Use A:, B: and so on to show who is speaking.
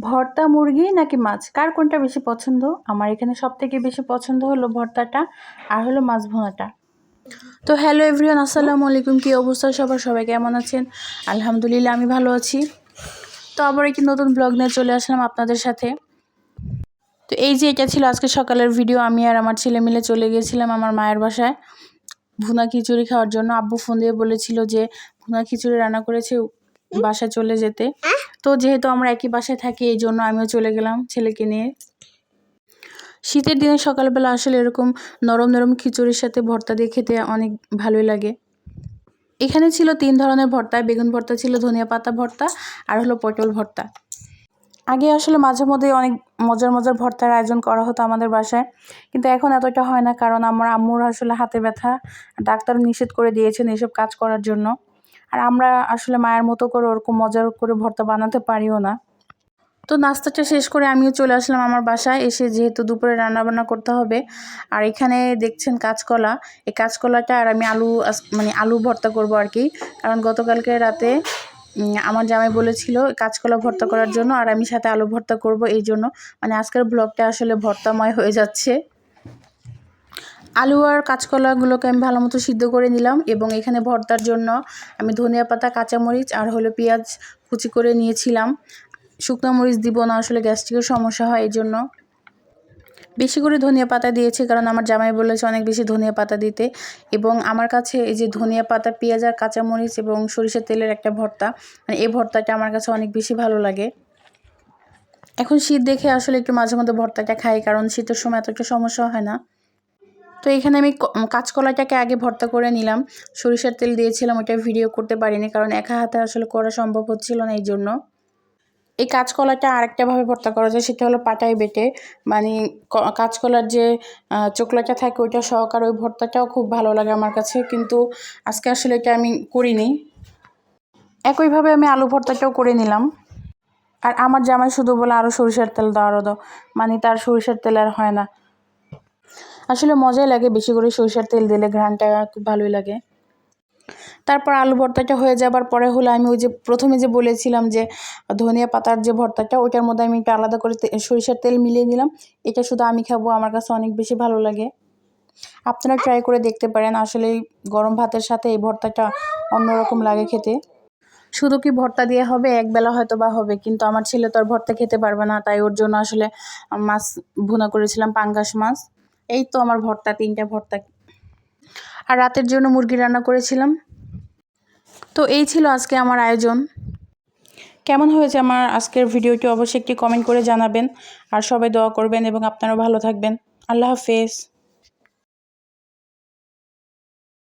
A: ভর্তা মুরগি নাকি মাছ, কার কোনটা বেশি পছন্দ? আমার এখানে সবথেকে বেশি পছন্দ হলো ভর্তাটা আর হলো মাছ ভুনাটা। তো হ্যালো এভরিওয়ান, আসসালামু আলাইকুম। কী অবস্থা সবাই কেমন আছেন? আলহামদুলিল্লাহ আমি ভালো আছি। তো আবার একটি নতুন ব্লগ নিয়ে চলে আসলাম আপনাদের সাথে। তো এই যে এটা ছিল আজকে সকালের ভিডিও। আমি আর আমার ছেলে মিলে চলে গিয়েছিলাম আমার মায়ের বাসায় ভুনা খিচুড়ি খাওয়ার জন্য। আব্বু ফোন দিয়ে বলেছিল যে ভুনা খিচুড়ি রান্না করেছে, বাসায় চলে যেতে। তো যেহেতু আমরা একই বাসায় থাকি এই জন্য আমিও চলে গেলাম ছেলেকে নিয়ে। শীতের দিনে সকালবেলা আসলে এরকম নরম নরম খিচুড়ির সাথে ভর্তা দিয়ে খেতে অনেক ভালোই লাগে। এখানে ছিল 3 ধরনের ভর্তা, বেগুন ভর্তা ছিল, ধনিয়া পাতা ভর্তা আর হলো পটল ভর্তা। আগে আসলে মাঝে মধ্যে অনেক মজার মজার ভর্তার আয়োজন করা হতো আমাদের বাসায়, কিন্তু এখন এতটা হয় না, কারণ আমার আম্মুর আসলে হাতে ব্যথা, ডাক্তার নিষেধ করে দিয়েছেন এসব কাজ করার জন্য। আর আমরা আসলে মায়ের মতো করে ওরকম মজার করে ভর্তা বানাতে পারিও না। তো নাস্তাটা শেষ করে আমিও চলে আসলাম আমার বাসায়। এসে যেহেতু দুপুরে রান্নাবান্না করতে হবে, আর এখানে দেখছেন কাঁচকলা, এই কাঁচকলাটা আর আমি আলু ভর্তা করব আর কি। কারণ গতকালকে রাতে আমার জামাই বলেছিল কাঁচকলা ভর্তা করার জন্য, আর আমি সাথে আলু ভর্তা করব, এই জন্য আজকের ব্লগটা আসলে ভর্তাময় হয়ে যাচ্ছে। আলু আর কাঁচকলাগুলোকে আমি ভালো মতো সিদ্ধ করে নিলাম, এবং এখানে ভর্তার জন্য আমি ধনিয়া পাতা, কাঁচামরিচ আর হলো পেঁয়াজ কুচি করে নিয়েছিলাম। শুকনো মরিচ দিব না, আসলে গ্যাস্ট্রিকের সমস্যা হয়, এই জন্য বেশি করে ধনিয়া পাতা দিয়েছি, কারণ আমার জামাই বলেছে অনেক বেশি ধনিয়া পাতা দিতে। এবং আমার কাছে এই যে ধনিয়া পাতা, পেঁয়াজ আর কাঁচামরিচ এবং সরিষার তেলের একটা ভর্তা, এই ভর্তাটা আমার কাছে অনেক বেশি ভালো লাগে। এখন শীত দেখে আসলে একটু মাঝে মধ্যে ভর্তাটা খাই, কারণ শীতের সময় এতটা সমস্যা হয় না। তো এখানে আমি কাঁচকলাটাকে আগে ভর্তা করে নিলাম, সরিষার তেল দিয়েছিলাম, ওটা ভিডিও করতে পারিনি কারণ একা হাতে আসলে করা সম্ভব হচ্ছিল না, এই জন্য। এই কাঁচকলাটা আরেকটাভাবে ভর্তা করা যায়, সেটা হলো পাটায় বেটে, কাঁচকলার যে চোকলাটা থাকে ওইটা সহকারে ওই ভর্তাটাও খুব ভালো লাগে আমার কাছে, কিন্তু আজকে আসলে এটা আমি করিনি। একইভাবে আমি আলু ভর্তাটাও করে নিলাম। আর আমার জামাই শুধু বলে আরও সরিষার তেল দাও, আরও দাও, তার সরিষার তেল আর হয় না। আসলে মজাই লাগে বেশি করে সরিষার তেল দিলে, ঘ্রাণটা খুব ভালোই লাগে। তারপর আলু ভর্তাটা হয়ে যাবার পরে হলো আমি ওই যে প্রথমে যে বলেছিলাম যে ধনিয়া পাতার যে ভর্তাটা, ওইটার মধ্যে আমি একটু আলাদা করে সরিষার তেল মিলিয়ে নিলাম। এটা শুধু আমি খাবো, আমার কাছে অনেক বেশি ভালো লাগে। আপনারা ট্রাই করে দেখতে পারেন, আসলে গরম ভাতের সাথে এই ভর্তাটা অন্যরকম লাগে খেতে। শুধু কি ভর্তা দিয়ে হবে? একবেলা হয়তো বা হবে, কিন্তু আমার ছেলে তো আর ভর্তা খেতে পারবে না, তাই ওর জন্য আসলে মাছ ভুনা করেছিলাম, পাঙ্গাস মাছ। এই তো আমার ভর্তা, 3টা ভর্তা। আর রাতের জন্য মুরগি রান্না করেছিলাম। তো এই ছিল আজকে আমার আয়োজন। কেমন হয়েছে আমার আজকের ভিডিওটি অবশ্যই একটি কমেন্ট করে জানাবেন, আর সবাই দোয়া করবেন এবং আপনারাও ভালো থাকবেন। আল্লাহ হাফেজ।